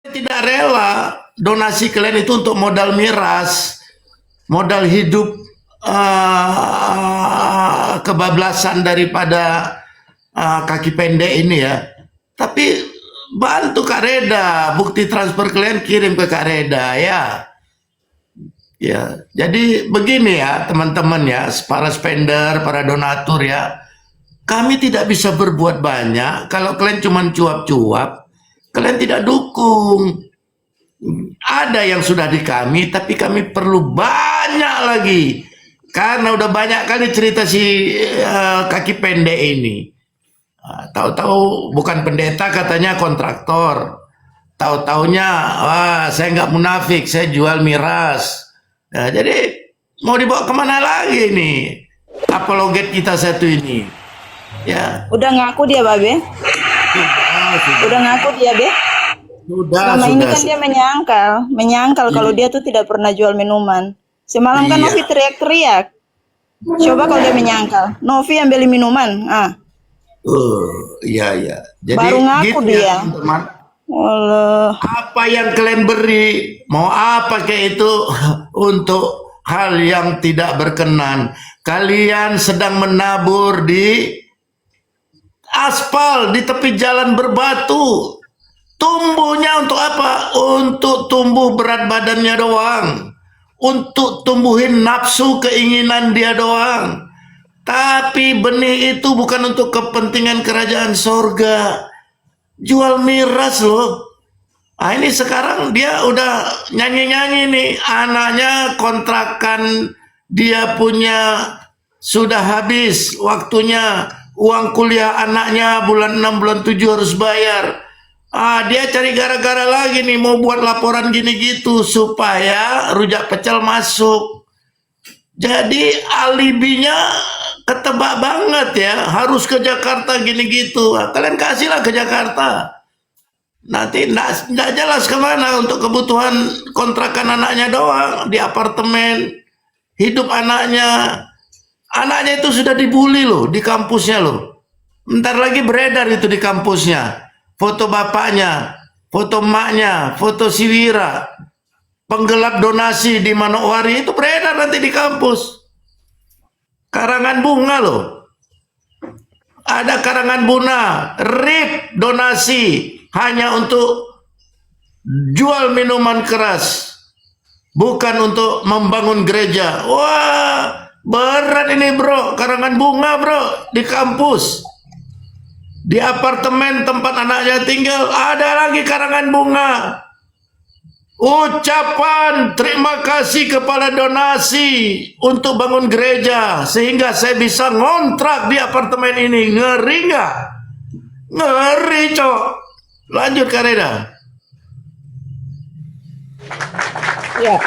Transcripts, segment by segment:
Tidak rela donasi kalian itu untuk modal miras, modal hidup kebablasan daripada kaki pendek ini ya. Tapi bantu Kak Reda, bukti transfer kalian kirim ke Kak Reda ya. Ya, jadi begini ya teman-teman ya, para spender, para donatur ya. Kami tidak bisa berbuat banyak kalau kalian cuma cuap-cuap, kalian tidak dukung. Ada yang sudah di kami, tapi kami perlu banyak lagi. Karena udah banyak kali cerita si kaki pendek ini. Tahu-tahu bukan pendeta, katanya kontraktor. Tahu-taunya, wah saya nggak munafik, saya jual miras. Nah, jadi mau dibawa kemana lagi nih apologet kita satu ini? Ya, Udah ngaku dia, Babe. sudah, Udah ngaku dia, Be. sudah, Selama ini sudah, kan dia menyangkal kalau dia tuh tidak pernah jual minuman. Semalam kan iya. Novi teriak-teriak. Coba kalau dia menyangkal. Novi yang beli minuman. Iya, iya. Baru Jadi ngaku gitu ya dia. teman-teman. Allah. Apa yang kalian beri, mau apa kayak itu untuk hal yang tidak berkenan. Kalian sedang menabur di aspal, di tepi jalan berbatu. Tumbuhnya untuk apa? Untuk tumbuh berat badannya doang. Untuk tumbuhin nafsu keinginan dia doang. Tapi benih itu bukan untuk kepentingan kerajaan sorga. Jual miras loh. Ah ini sekarang dia udah nyanyi-nyanyi nih. Anaknya kontrakan dia punya sudah habis waktunya. Uang kuliah anaknya bulan 6 bulan 7 harus bayar. Dia cari gara-gara lagi nih mau buat laporan gini gitu supaya rujak pecel masuk. Jadi alibinya ketebak banget ya, harus ke Jakarta gini gitu. Kalian kasihlah ke Jakarta. Nanti nggak jelas kemana untuk kebutuhan kontrakan anaknya doang di apartemen. Hidup anaknya, anaknya itu sudah dibully loh di kampusnya loh. Bentar lagi beredar itu di kampusnya. Foto bapaknya, foto emaknya, foto si Wira, penggelap donasi di Manokwari itu beredar nanti di kampus. Karangan bunga loh. Ada karangan bunga, RIP donasi hanya untuk jual minuman keras, bukan untuk membangun gereja. Wah, berat ini bro, karangan bunga bro, di kampus. Di apartemen tempat anaknya tinggal, ada lagi karangan bunga. Ucapan terima kasih kepada donasi untuk bangun gereja sehingga saya bisa ngontrak di apartemen ini. Ngeri nggak? Ngeri cok. Lanjut Kareda. Ya,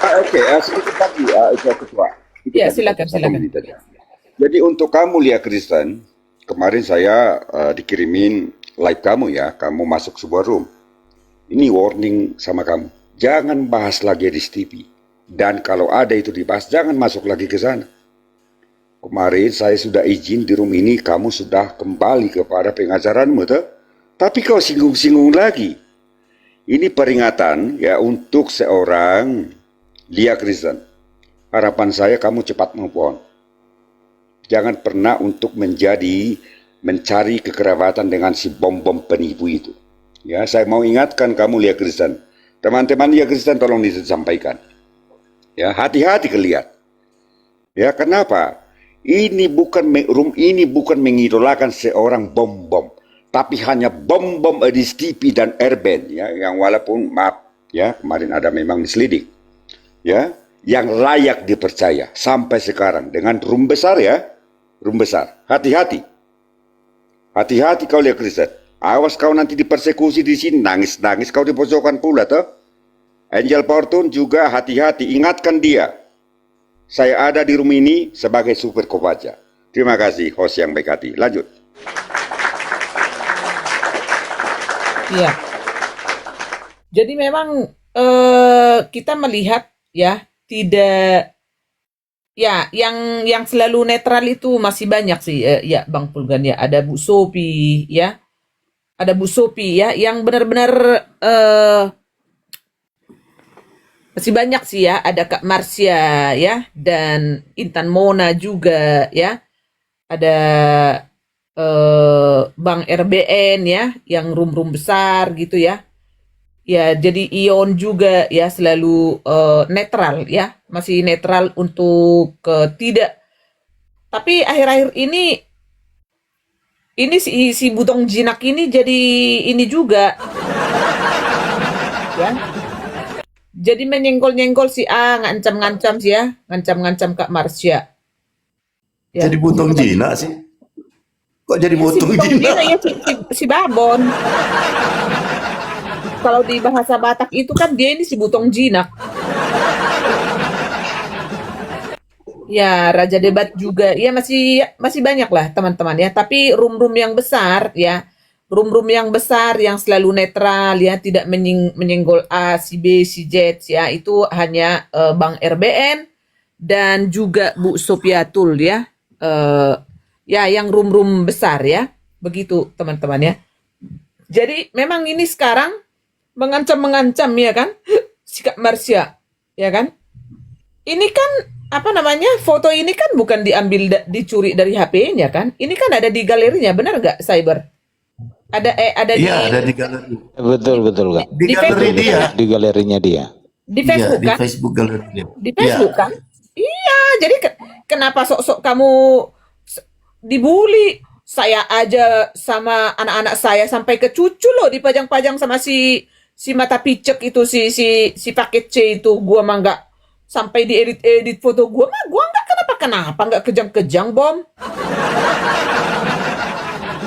Oke, sedikit lagi, Ibu Ketua. Sedikit ya lagi, silakan, satu silakan. menit aja. Jadi untuk kamu, Lia Kristen, kemarin saya dikirimin live kamu ya, kamu masuk sebuah room. Ini warning sama kamu, jangan bahas lagi di TV. Dan kalau ada itu dibahas, jangan masuk lagi ke sana. Kemarin saya sudah izin di room ini, kamu sudah kembali kepada pengajaranmu, toh? Tapi kau singgung-singgung lagi. Ini peringatan ya untuk seorang Lia Kristen. Harapan saya kamu cepat move on. Jangan pernah untuk mencari kekerabatan dengan si bom-bom penipu itu. Ya, saya mau ingatkan kamu Lia Kristen. Teman-teman Lia Kristen tolong disampaikan. Ya, hati-hati kalian. Ya, kenapa? Room ini bukan mengidolakan seorang bom-bom, tapi hanya bom-bom di TV dan Airband ya, yang walaupun maaf ya, kemarin ada memang misleading. Ya, yang layak dipercaya sampai sekarang dengan room besar ya, room besar. Hati-hati. Hati-hati kau Lia Kristen. Awas kau nanti dipersekusi di sini, nangis-nangis kau di pojokan pula toh. Angel Fortune juga hati-hati, ingatkan dia. Saya ada di room ini sebagai super kobaca. Terima kasih host yang baik hati. Lanjut. Iya. Jadi memang kita melihat ya tidak ya yang selalu netral itu masih banyak sih ya Bang Pulgan ya. Ada Bu Sophie ya. ada Bu Sophie ya, yang benar-benar masih banyak sih ya, ada Kak Marsya ya, dan Intan Mona juga ya, ada Bang RBN ya, yang room-room besar gitu ya. Ya, jadi Ion juga ya selalu netral ya, masih netral untuk tidak. Tapi akhir-akhir ini si Butong Jinak ini jadi ini juga ya. Jadi menyenggol-nyenggol si A, ngancam-ngancam sih ya, ngancam-ngancam Kak Marsya. Ya. Jadi butong Cina sih. Kok jadi Si butong Butong Cina? Jinak ya si Babon. Kalau di bahasa Batak itu kan dia ini si Butong Jinak. Ya, Raja Debat juga. Ya masih banyak lah teman-teman ya. Tapi room-room yang besar ya, room-room yang besar yang selalu netral ya, tidak menyenggol A, si B, si Z ya, itu hanya Bang RBN dan juga Bu Sopiatul ya. Ya, yang room-room besar ya. Begitu teman-teman ya. Jadi memang ini sekarang mengancam ya kan, si Kak Marsya ya kan. Ini kan apa namanya, foto ini kan bukan diambil dicuri dari HP-nya kan, ini kan ada di galerinya, benar nggak Cyber? Ada di Iya, ada di galeri. Betul Kak. Di Di galeri Facebook dia. Di galerinya dia. di Iya, Facebook di kan, Facebook galeri dia. di Facebook kan. Iya, jadi kenapa sok-sok kamu dibully? Saya aja sama anak-anak saya sampai ke cucu loh dipajang-pajang sama si mata picek itu, si paket C itu. Gua mah nggak sampai diedit foto gua mah, gua nggak kenapa nggak kejang-kejang bom.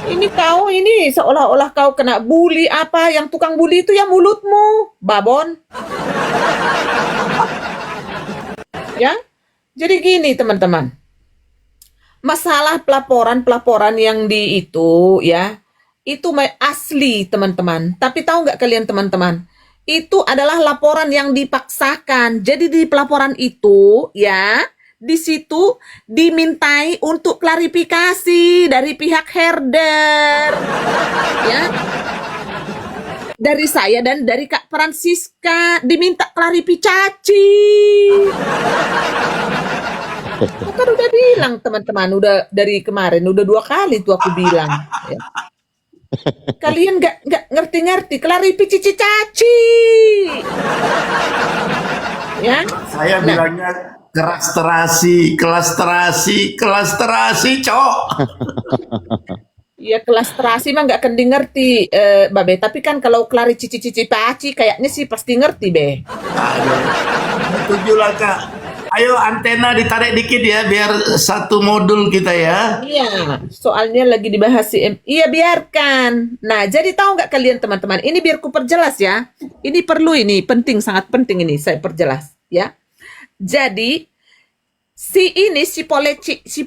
Ini kau ini seolah-olah kau kena bully apa, yang tukang bully itu ya mulutmu, babon. Ya, jadi gini teman-teman. Masalah pelaporan yang di itu ya, itu asli teman-teman. Tapi tahu nggak kalian teman-teman? Itu adalah laporan yang dipaksakan. Jadi di pelaporan itu ya, di situ dimintai untuk klarifikasi dari pihak herder. Ya. Dari saya dan dari Kak Francisca diminta klarifikasi. Aku kan udah bilang teman-teman, udah dari kemarin udah 2 kali tuh aku bilang ya. Kalian nggak ngerti klarifikasi caci ya. Saya bilangnya kelas terasi, cok. Ya kelas terasi mah nggak akan di ngerti Babe, tapi kan kalau klarifikasi caci kayaknya sih pasti ngerti be. Aduh, setuju lah Kak. Ayo antena ditarik dikit ya, biar satu modul kita ya. Iya, soalnya lagi dibahas iya biarkan. Nah, jadi tahu nggak kalian teman-teman? Ini biar ku perjelas ya. Ini perlu, ini penting, sangat penting ini saya perjelas ya. Jadi si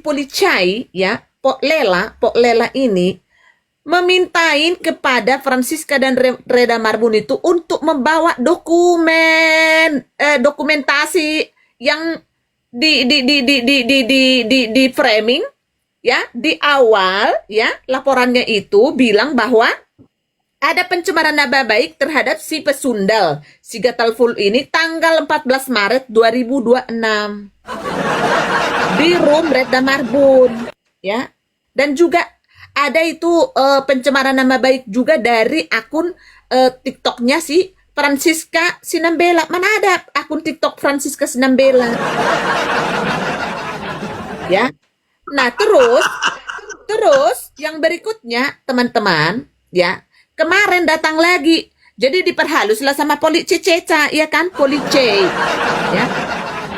Policai ya, Pok Lela ini memintain kepada Francisca dan Reda Marbun itu untuk membawa dokumentasi yang di framing ya, di awal ya, laporannya itu bilang bahwa ada pencemaran nama baik terhadap si pesundal si Gatalful ini tanggal 14 Maret 2026 di room Reda Marbun ya. Dan juga ada itu pencemaran nama baik juga dari akun TikToknya si Francisca Sinambela. Mana ada akun TikTok Francisca Sinambela? Ya. Nah, terus yang berikutnya, teman-teman, ya. Kemarin datang lagi. Jadi diperhaluslah sama polisi Ceca, ya kan? Polisi. Ya.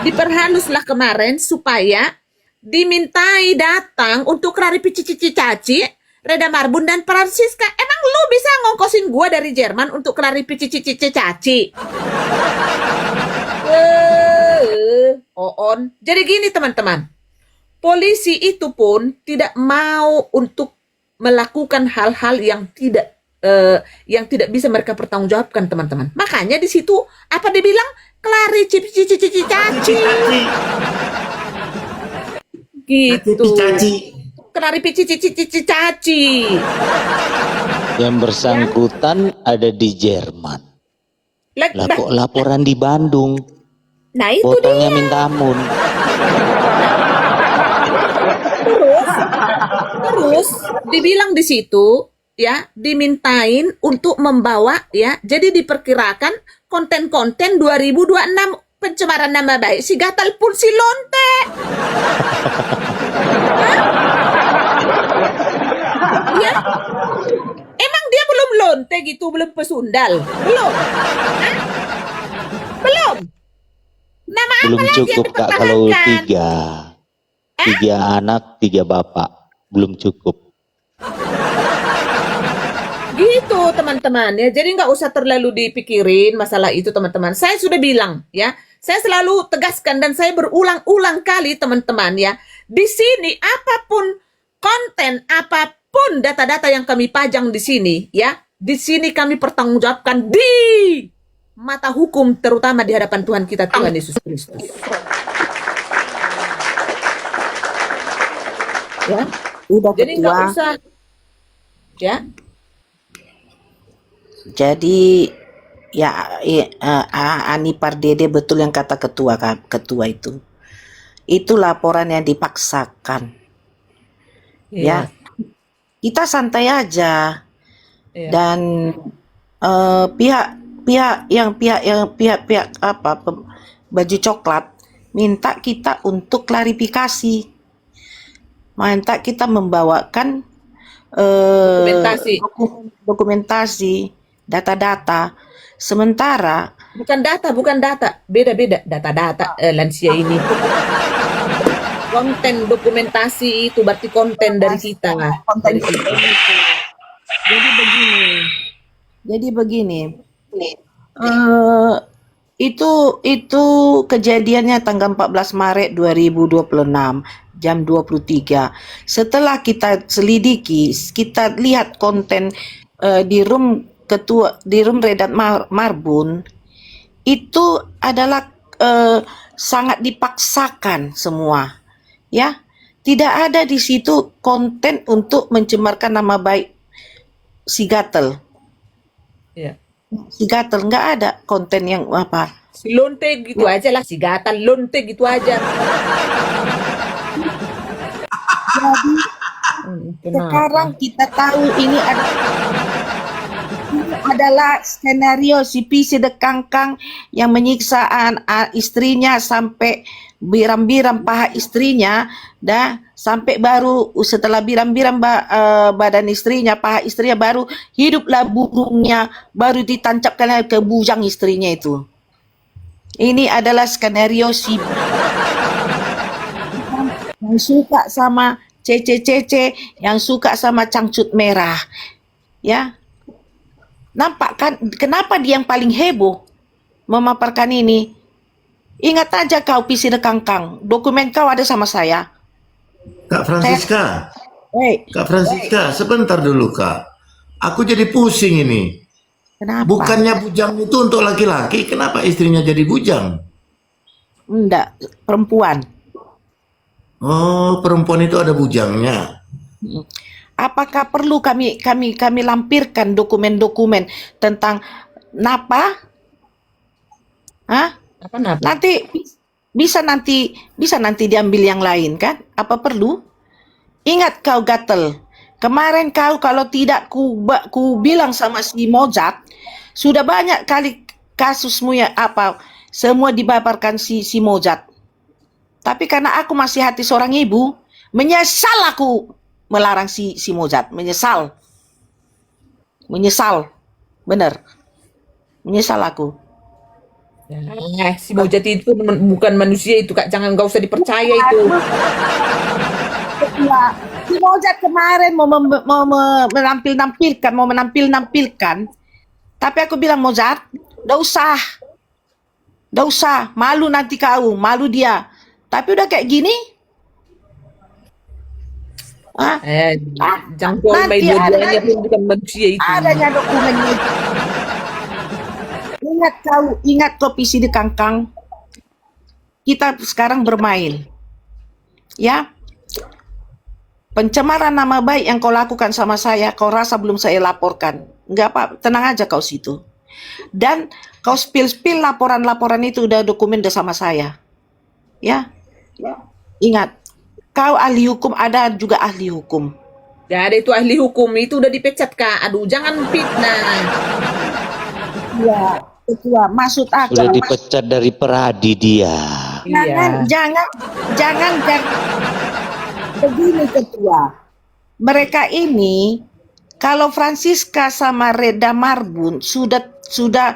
Diperhaluslah kemarin supaya dimintai datang untuk klarifikasi caci Reda Marbun dan Francisca. Emang lu bisa ngongkosin gua dari Jerman untuk klarifikasi caci? Jadi gini teman-teman, polisi itu pun tidak mau untuk melakukan hal-hal yang tidak bisa mereka pertanggungjawabkan teman-teman. Makanya di situ apa dibilang klarifikasi caci. Gitu. Klarifikasi caci. Yang bersangkutan ada di Jerman. Lah, Lah kok laporan di Bandung? nah itu Botolnya dia. minta ampun. Terus dibilang di situ ya, dimintain untuk membawa ya. Jadi diperkirakan konten-konten 2026 pencemaran nama baik si Gatal pun si Lonte. Ya, emang dia belum lonte gitu, belum pesundal, belum, Hah? Belum. Nama apa Belum lagi yang cukup Kak kalau dipertahankan? tiga anak, 3 bapak. Belum cukup. Gitu teman-teman ya. Jadi nggak usah terlalu dipikirin masalah itu teman-teman. Saya sudah bilang ya. Saya selalu tegaskan dan saya berulang-ulang kali teman-teman ya. Di sini apapun konten, apapun data-data yang kami pajang di sini ya. Di sini kami pertanggungjawabkan di mata hukum, terutama di hadapan Tuhan kita, Tuhan Yesus Kristus. Ya. Udah Jadi nggak ketua. usah ya. Jadi ya Ani Pardede betul yang kata ketua itu. Itu laporan yang dipaksakan. Ya, kita santai aja. Iya. Dan pihak baju coklat minta kita untuk klarifikasi, minta kita membawakan dokumentasi data-data. Sementara Bukan data, beda-beda data-data lansia ini. Konten dokumentasi itu berarti konten dari kita. konten Dari kita. jadi begini itu kejadiannya tanggal 14 Maret 2026 jam 23. Setelah kita selidiki, kita lihat konten di room Redat Marbun, itu adalah sangat dipaksakan semua, ya. Tidak ada di situ konten untuk mencemarkan nama baik si Gatel. Iya. Si Gatel nggak ada konten yang apa. Si Lonte gitu aja lah, si Gatal Lonte gitu aja. Jadi Kenapa? sekarang kita tahu ini adalah skenario si PC de Kangkang yang menyiksa istrinya sampai biram-biram paha istrinya, dah sampai baru setelah biram-biram badan istrinya, paha istrinya, baru hiduplah burungnya, baru ditancapkan ke bujang istrinya itu. Ini adalah skenario si yang suka sama Cece, yang suka sama cangcut merah, ya. Nampak kan kenapa dia yang paling heboh memaparkan ini? Ingat aja kau PC de Kangkang, dokumen kau ada sama saya. Kak Francisca, Hei, Kak Francisca, sebentar dulu Kak. Aku jadi pusing ini. kenapa? Bukannya bujang itu untuk laki-laki, kenapa istrinya jadi bujang? Enggak, perempuan. Oh, perempuan itu ada bujangnya. Apakah perlu kami lampirkan dokumen-dokumen tentang Napa? Hah? Apa napa? Nanti bisa nanti diambil yang lain kan? Apa perlu? Ingat kau Gatel. Kemarin kau kalau tidak ku bilang sama si Mojak, sudah banyak kali kasusmu ya apa semua dibabarkan si Mojak. Tapi karena aku masih hati seorang ibu, menyesal aku melarang si Mojak, menyesal. Bener. Menyesal aku. Si Mojati itu bukan manusia itu Kak, jangan, nggak usah dipercaya itu. Ya, si Mojak kemarin mau menampilkan, tapi aku bilang Mojak, nggak usah, malu nanti kau, malu dia. Tapi udah kayak gini, Jangkau main nanti dua-duanya pun bukan manusia itu. adanya dokumennya. Ingat kau PC di Kangkang. Kita sekarang bermain, ya. Pencemaran nama baik yang kau lakukan sama saya, kau rasa belum saya laporkan. Enggak apa, tenang aja kau situ. Dan kau spill laporan-laporan itu udah dokumen udah sama saya. Ya, ingat, kau ahli hukum, ada juga ahli hukum. Gak ada itu ahli hukum, itu udah dipecat Kak. Aduh, jangan fitnah. Ya, ketua, maksud aku. Sudah dipecat dari Peradi dia. Jangan begini ketua. Mereka ini kalau Francisca sama Reda Marbun sudah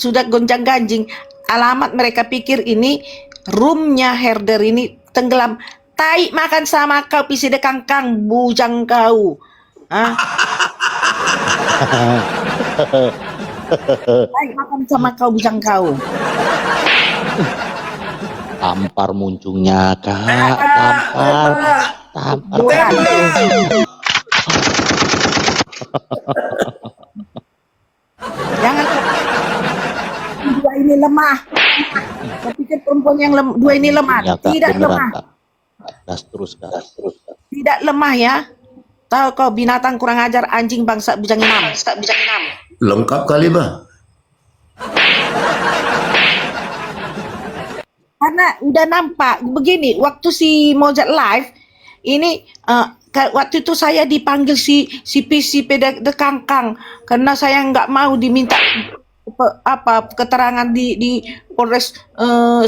gonjang-ganjing, alamat mereka pikir ini roomnya herder ini tenggelam. Tai makan sama kau pisi de kangkang bujang kau. Hah? Tai makan sama kau bujang kau. Tampar muncungnya Kak, tampar. Jangan dua ini lemah. Saya pikir perempuan yang dua ini lemah. Ya, Kak, Tidak beneran, lemah. Kak. Gas terus. Tidak lemah ya. Tahu kau binatang kurang ajar, anjing bangsa bujang enam. Lengkap kali bah. Karena udah nampak begini, waktu si Mojat live ini waktu itu saya dipanggil si de Kangkang karena saya nggak mau diminta keterangan di Polres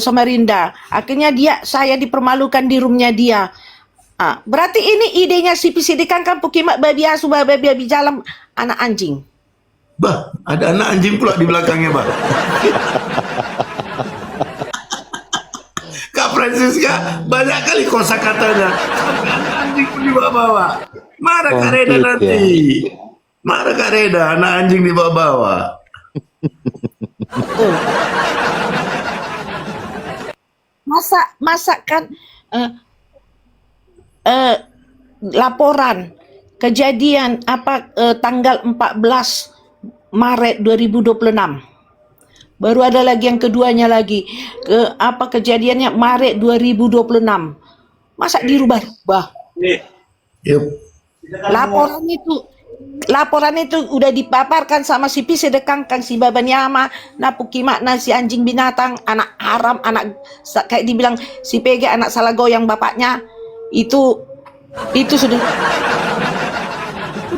Samarinda. Akhirnya saya dipermalukan di roomnya dia. Berarti ini idenya si de Kangkang Pukimak babi asu babi jalan anak anjing. Bah, ada anak anjing pula di belakangnya bah. Kak Francisca banyak kali kosakatanya. Sampai anak anjing pun dibawa-bawa. Marah Kak Reda Konflik, nanti. Marah Kak Reda, anak anjing dibawa-bawa. Betul. Masa kan laporan kejadian tanggal 14 Maret 2026. Baru ada lagi yang keduanya lagi. Kejadiannya Maret 2026. Masa dirubah-rubah? Yup. Laporan itu udah dipaparkan sama si Pise de Kangkang, si Babanyama, Pukimak, si anjing binatang, anak haram, anak kayak dibilang si Pege anak salah goyang bapaknya. Itu sudah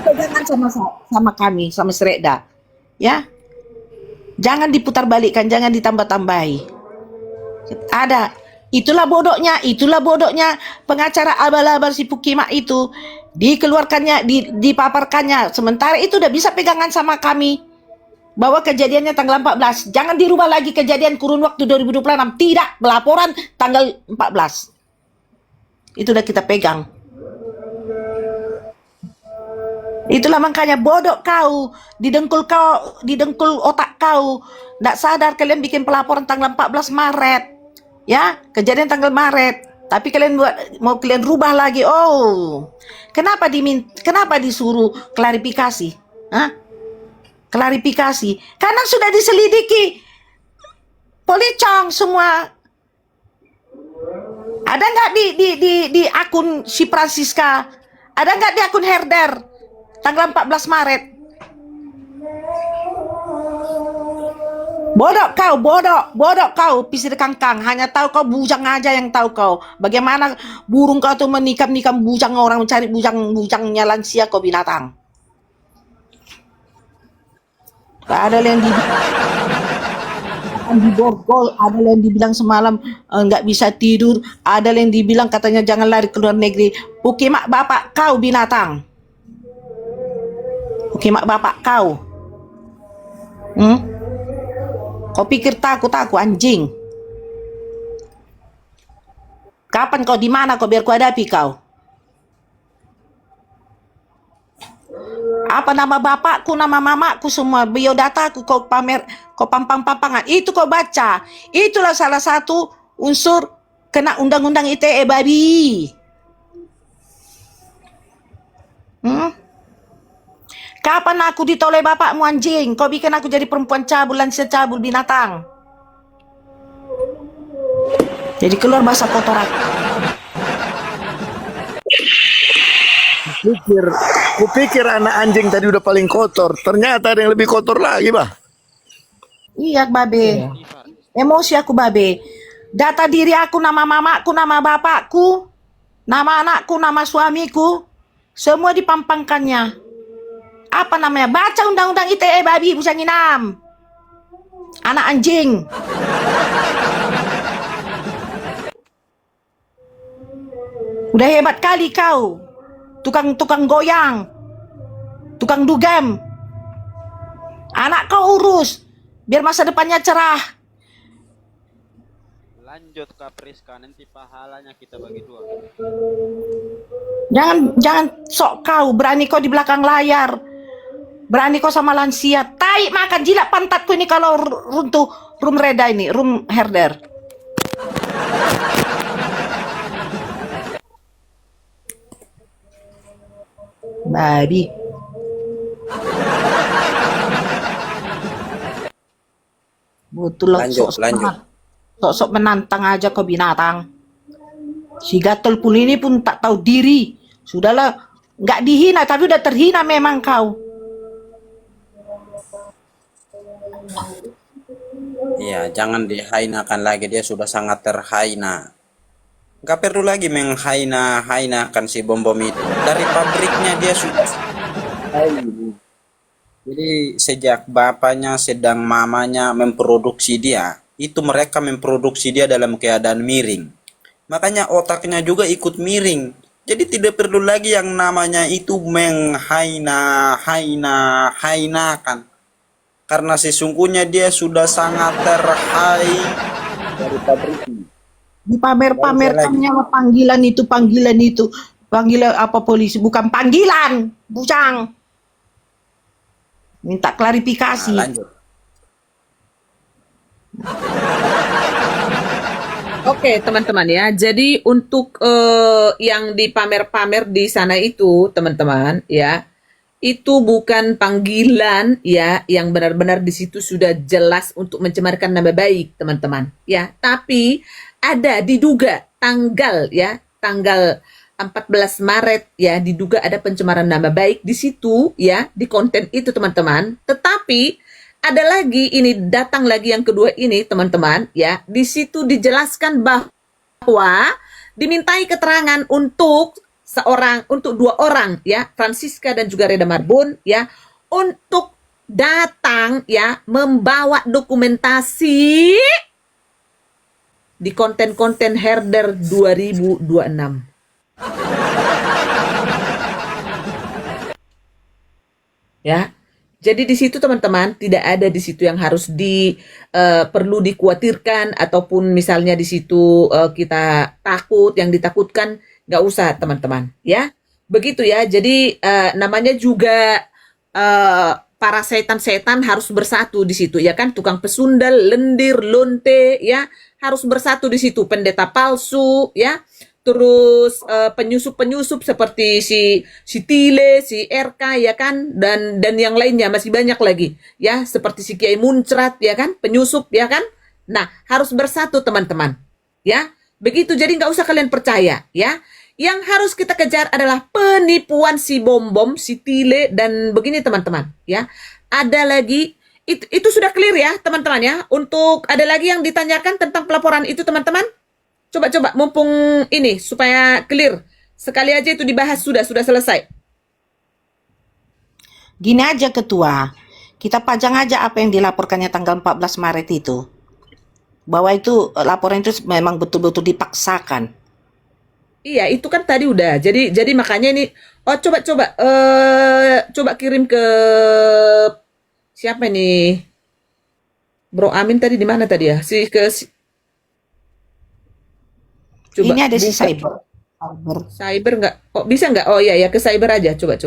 pegangan sama kami, sama Sreda. Ya. Jangan diputar balikkan, jangan ditambah-tambahi. Itulah bodohnya pengacara abal-abal si Pukimak itu. Dikeluarkannya, dipaparkannya. Sementara itu udah bisa pegangan sama kami. Bahwa kejadiannya tanggal 14. Jangan dirubah lagi kejadian kurun waktu 2026. Tidak, pelaporan tanggal 14. Itu udah kita pegang. Itulah makanya bodoh kau, didengkul otak kau. Nggak sadar kalian bikin pelaporan tanggal 14 Maret. Ya, kejadian tanggal Maret. Tapi kalian mau kalian rubah lagi. Oh. Kenapa disuruh klarifikasi? Hah? Klarifikasi. Karena sudah diselidiki. Policong semua. Ada nggak di akun si Francisca? Ada nggak di akun Herder? Tanggal 14 Maret. Bodoh kau, Pisi de Kangkang. Hanya tahu kau bujang aja yang tahu kau. Bagaimana burung kau tuh menikam bujang orang, mencari bujangnya lansia kau binatang. Ada yang di borgol, ada yang dibilang semalam nggak bisa tidur, ada yang dibilang katanya jangan lari ke luar negeri. Pukimak bapak kau binatang. Pukimak bapak kau. Kau pikir takut aku anjing? Kapan kau di mana kau biar ku hadapi kau? Apa nama bapakku, nama mamaku semua biodataku kau pamer, kau pampang-pampangan. Itu kau baca. Itulah salah satu unsur kena undang-undang ITE babi. Kapan aku ditoleh bapakmu anjing? Kau bikin aku jadi perempuan cabul, lansia cabul, binatang. Jadi keluar bahasa kotor aku. Kupikir anak anjing tadi udah paling kotor. Ternyata ada yang lebih kotor lagi, bah. Iya, babe. Iya. Emosi aku, babe. Data diri aku, nama mamaku, nama bapakku, nama anakku, nama suamiku, semua dipampangkannya. Apa namanya? Baca undang-undang ITE, babi, busang inam. Anak anjing. Udah hebat kali kau. Tukang goyang. Tukang dugem. Anak kau urus. Biar masa depannya cerah. Lanjut Kak Priska, nanti pahalanya kita bagi dua. Jangan sok kau. Berani kau di belakang layar. Berani kau sama lansia. Tai makan jilat pantatku ini kalau runtuh room reda ini. Room herder. Babi. Betul lah. Sok-sok menantang aja kau binatang. Si Gatel pun ini pun tak tahu diri. Sudahlah. Nggak dihina tapi udah terhina memang kau. Iya, jangan dihinakan lagi, dia sudah sangat terhina. Gak perlu lagi menghina-hinakan si bom-bom itu. Dari pabriknya dia sudah jadi sejak bapaknya sedang mamanya memproduksi dia, itu mereka memproduksi dia dalam keadaan miring. Makanya otaknya juga ikut miring. Jadi tidak perlu lagi yang namanya itu menghina-hinakan. Karena sesungguhnya dia sudah sangat terhai dari pabriknya. Dipamer-pamerkannya panggilan itu. Panggilan apa polisi? Bukan panggilan. Bucang. Minta klarifikasi. Nah, lanjut. Oke, teman-teman ya. Jadi untuk yang dipamer-pamer di sana itu, teman-teman ya, itu bukan panggilan ya, yang benar-benar di situ sudah jelas untuk mencemarkan nama baik, teman-teman ya. Tapi ada diduga tanggal 14 Maret ya, diduga ada pencemaran nama baik di situ ya, di konten itu, teman-teman. Tetapi ada lagi, ini datang lagi yang kedua ini, teman-teman ya. Di situ dijelaskan bahwa dimintai keterangan untuk dua orang ya, Francisca dan juga Reda Marbun ya, untuk datang ya, membawa dokumentasi di konten-konten herder 2026. Ya. Jadi di situ, teman-teman, tidak ada di situ yang harus perlu dikhawatirkan ataupun misalnya di situ kita takut, yang ditakutkan nggak usah, teman-teman ya. Begitu ya. Jadi namanya juga para setan-setan harus bersatu di situ ya kan, tukang pesundal, lendir, lonte ya, harus bersatu di situ, pendeta palsu ya, terus penyusup-penyusup seperti si Tile, si RK ya kan, dan yang lainnya masih banyak lagi ya, seperti si Kiai Muncrat ya kan, penyusup ya kan. Nah, harus bersatu, teman-teman ya. Begitu, jadi nggak usah kalian percaya ya. Yang harus kita kejar adalah penipuan si bom-bom, si Tile, dan begini, teman-teman ya. Ada lagi, itu sudah clear ya, teman-teman ya. Untuk ada lagi yang ditanyakan tentang pelaporan itu, teman-teman. Coba mumpung ini supaya clear. Sekali aja itu dibahas, sudah selesai. Gini aja Ketua, kita pajang aja apa yang dilaporkannya tanggal 14 Maret itu. Bahwa itu laporan itu memang betul-betul dipaksakan. Iya, itu kan tadi udah. Jadi makanya ini, coba kirim ke siapa nih? Bro Amin tadi di mana tadi ya? Coba Ini ada si buka. Cyber nggak? Oh, bisa nggak? Oh iya, ke cyber aja. Coba.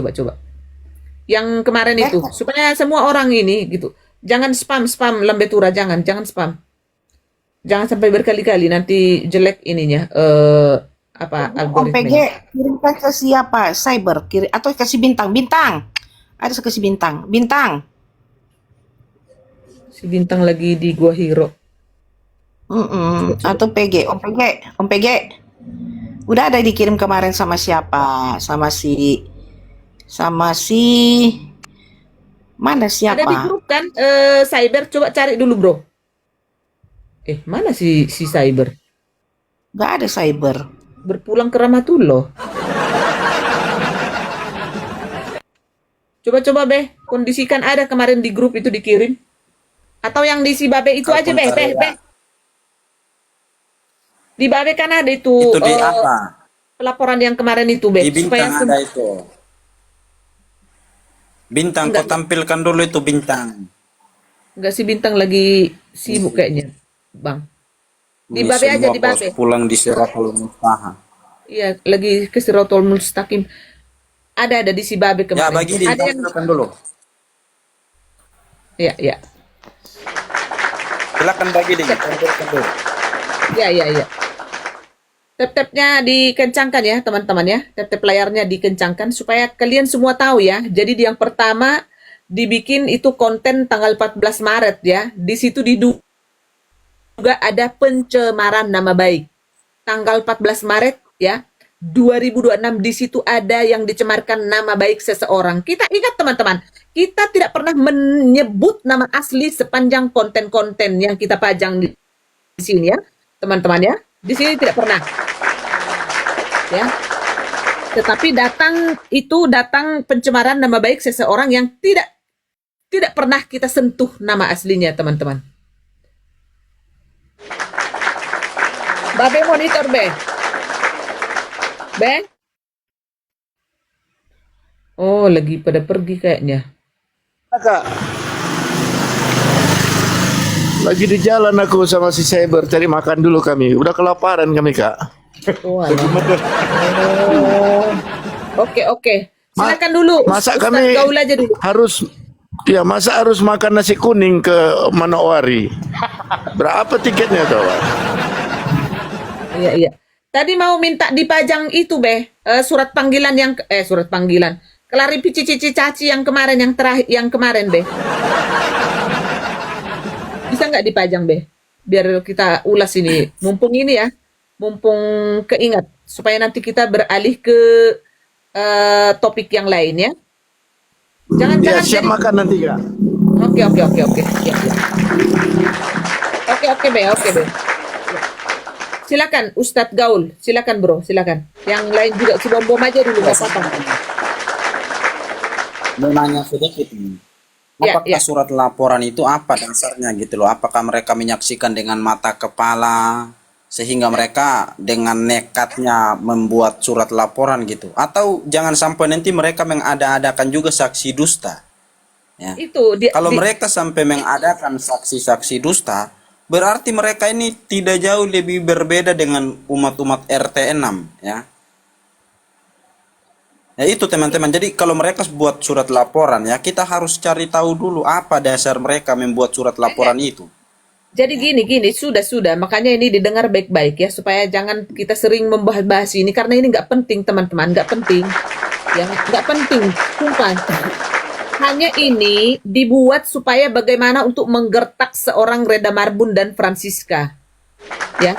Yang kemarin itu, supaya semua orang ini gitu. Jangan spam Lembetura, jangan spam. Jangan sampai berkali-kali, nanti jelek ininya. Om PG kirimkan ke siapa? Cyber atau kasih bintang. Ada kasih bintang. Si Bintang lagi di Gua Hiro. Atau PG. Om PG. Udah ada dikirim kemarin sama siapa? Sama si sama si mana Ada di siapa? grup kan, Cyber, coba cari dulu bro. Mana si Cyber? Nggak ada cyber. Berpulang ke Rahmatullah. Coba Beh, kondisikan ada kemarin di grup itu dikirim. Atau yang di si Babe itu aja Beh, Beh. Di Babe kan ada itu, Itu di apa? pelaporan yang kemarin itu Beh. Di bintang ada itu. Bintang, kau tampilkan dulu itu bintang. Enggak, si Bintang lagi sibuk kayaknya, Bang. Di Ini Babe aja, semua di kau Babe. pulang di Siratul Muntaha. Iya, lagi ke Siratul Mustaqim. Ada di si Babe Ya, kemarin. bagi Ada yang, ditampilkan dulu. ya. Silakan bagi ditampilkan dulu. Ya. Tap-tapnya dikencangkan ya teman-teman ya. Tap-tap layarnya dikencangkan supaya kalian semua tahu ya. Jadi di yang pertama dibikin itu konten tanggal 14 Maret ya. Di situ diduga ada pencemaran nama baik. Tanggal 14 Maret ya 2026 di situ ada yang dicemarkan nama baik seseorang. Kita ingat teman-teman, kita tidak pernah menyebut nama asli sepanjang konten-konten yang kita pajang di sini ya, teman-teman ya. Di sini tidak pernah. Ya. Tetapi datang pencemaran nama baik seseorang yang tidak pernah kita sentuh nama aslinya, teman-teman. Babe monitor, Be. Oh, lagi pada pergi kayaknya. Kak, lagi di jalan aku sama si Cyber cari makan dulu kami. Udah kelaparan kami Kak. Oh, Oke. Silakan dulu. Masa Ustaz kami Gaul aja dulu. harus makan nasi kuning ke Manowari. Berapa tiketnya tuh? Iya. Tadi mau minta dipajang itu, Be. Surat panggilan klarifikasi caci yang kemarin yang kemarin, Be. Bisa nggak dipajang, Be? Biar kita ulas ini. Mumpung keingat supaya nanti kita beralih ke topik yang lain ya. Jangan Siap jadi makan nanti Kak. Oke. Iya. Oke, Be. Silakan Ustadz Gaul, silakan bro, silakan. Yang lain juga si bom aja dulu nggak apa-apa. Mau nanya sedikit nih. Ya. Apakah surat laporan itu apa dasarnya gitu loh? Apakah mereka menyaksikan dengan mata kepala sehingga mereka dengan nekatnya membuat surat laporan gitu? Atau jangan sampai nanti mereka mengada-adakan juga saksi dusta? Ya. Kalau mereka sampai mengadakan saksi-saksi dusta, berarti mereka ini tidak jauh lebih berbeda dengan umat-umat RT 6 ya. Ya itu teman-teman. Jadi kalau mereka buat surat laporan ya, kita harus cari tahu dulu apa dasar mereka membuat surat laporan itu. Jadi gini, sudah. Makanya ini didengar baik-baik ya, supaya jangan kita sering membahas ini karena ini nggak penting teman-teman, nggak penting. Ya, nggak penting, sumpah. Hanya ini dibuat supaya bagaimana untuk menggertak seorang Reda Marbun dan Francisca. Ya.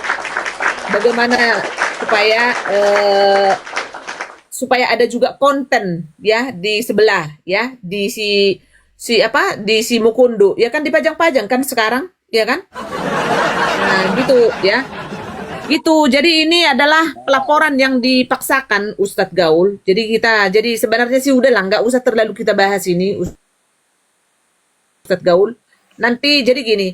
Bagaimana supaya ada juga konten ya di sebelah ya, di si Mukundu. Ya kan dipajang-pajang kan sekarang, ya kan? Nah, gitu ya. Gitu. Jadi ini adalah pelaporan yang dipaksakan Ustadz Gaul. Jadi sebenarnya sih udahlah, nggak usah terlalu kita bahas ini Ustadz Gaul. Nanti jadi gini,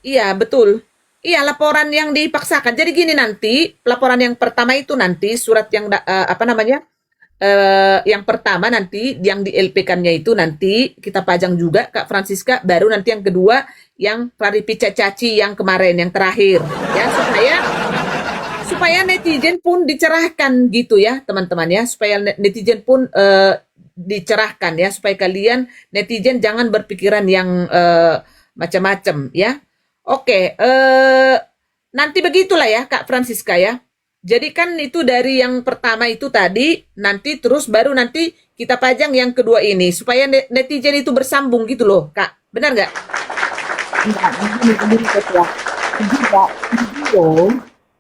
iya betul. Iya, laporan yang dipaksakan. Jadi gini, nanti laporan yang pertama itu nanti surat yang yang pertama nanti yang di LP-kannya itu nanti kita pajang juga Kak Francisca, baru nanti yang kedua yang klarifikasi caci yang kemarin yang terakhir ya, supaya netizen pun dicerahkan gitu ya teman-teman ya, supaya netizen pun dicerahkan ya, supaya kalian netizen jangan berpikiran yang macam-macam ya. Oke, nanti begitulah ya Kak Francisca ya. Jadi kan itu dari yang pertama itu tadi, nanti terus baru nanti kita pajang yang kedua ini, supaya netizen itu bersambung gitu loh, Kak. Benar nggak?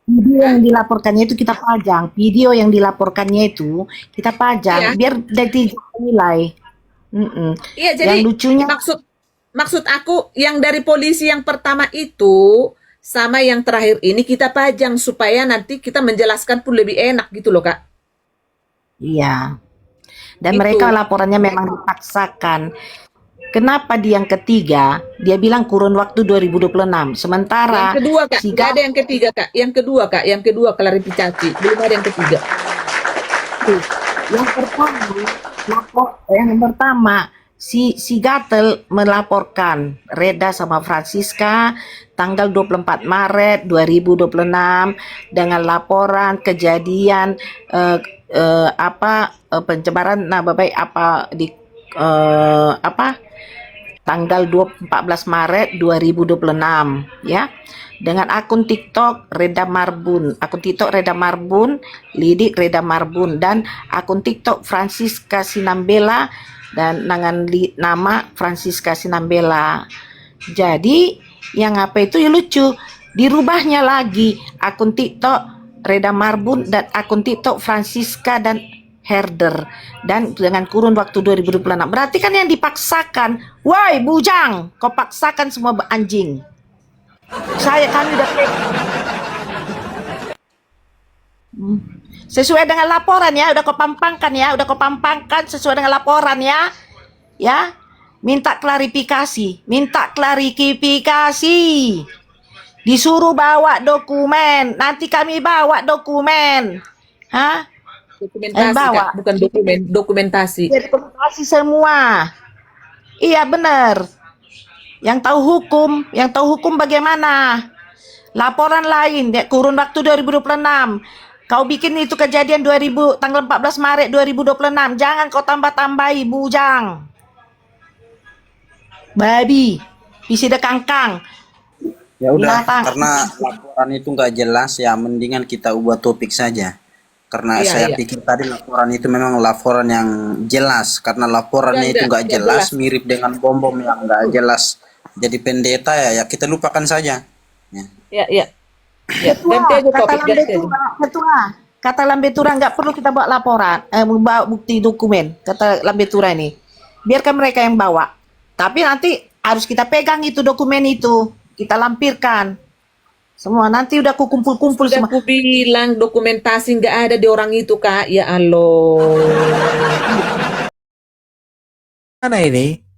Video Hah? yang dilaporkannya itu kita pajang. Video yang dilaporkannya itu kita pajang Iya. biar netizen menilai. Mm-mm. Iya, Yang jadi lucunya maksud maksud aku yang dari polisi yang pertama itu sama yang terakhir ini kita pajang supaya nanti kita menjelaskan pun lebih enak gitu loh, Kak. iya. Dan mereka Itu. laporannya memang dipaksakan. Kenapa di yang ketiga dia bilang kurun waktu 2026, Yang sementara kedua, Kak, si nggak ada yang ketiga, Kak. Yang kedua klarifikasi. Belum ada yang ketiga. Gatul, yang pertama si Gatel melaporkan Reda sama Francisca tanggal 24 Maret 2026 dengan laporan kejadian pencemaran nama baik tanggal 14 Maret 2026 ya, dengan akun TikTok Reda Marbun, Lidik Reda Marbun, dan akun TikTok Francisca Sinambela dan dengan nama Francisca Sinambela. Jadi yang apa itu ya lucu, dirubahnya lagi akun TikTok Reda Marbun dan akun TikTok Francisca dan Herder, dan dengan kurun waktu 2026. Berarti kan yang dipaksakan, woi bujang, kau paksakan semua anjing. Kami udah sesuai dengan laporan ya, udah kau pampangkan sesuai dengan laporan ya. Ya, minta klarifikasi. Disuruh bawa dokumen, nanti kami bawa dokumen. Hah? Dokumentasi, Kak, Bawa. bukan dokumen, dokumentasi. Dokumentasi semua. Iya benar. Yang tahu hukum bagaimana? Laporan lain, kurun waktu 2026. Kau bikin itu kejadian tanggal 14 Maret 2026. Jangan kau tambah-tambahi, bujang. Babi, pisi de kangkang. Ya udah, Binatang. karena laporan itu nggak jelas ya, mendingan kita ubah topik saja. Karena Iya, saya iya. pikir tadi laporan itu memang laporan yang jelas, karena laporannya itu nggak jelas, jelas. mirip dengan bom-bom yang nggak jelas. Jadi pendeta ya kita lupakan saja. Ya. Ya, ya. Ya, ganti aja topik, ganti aja. Kata Lambetura nggak perlu kita bawa laporan, bawa bukti dokumen. Kata Lambetura ini, biarkan mereka yang bawa. Tapi nanti harus kita pegang itu dokumen itu, kita lampirkan. Semua nanti udah kumpul-kumpul Sudah semua. aku bilang dokumentasi nggak ada di orang itu, Kak. Ya Allah. Mana ini?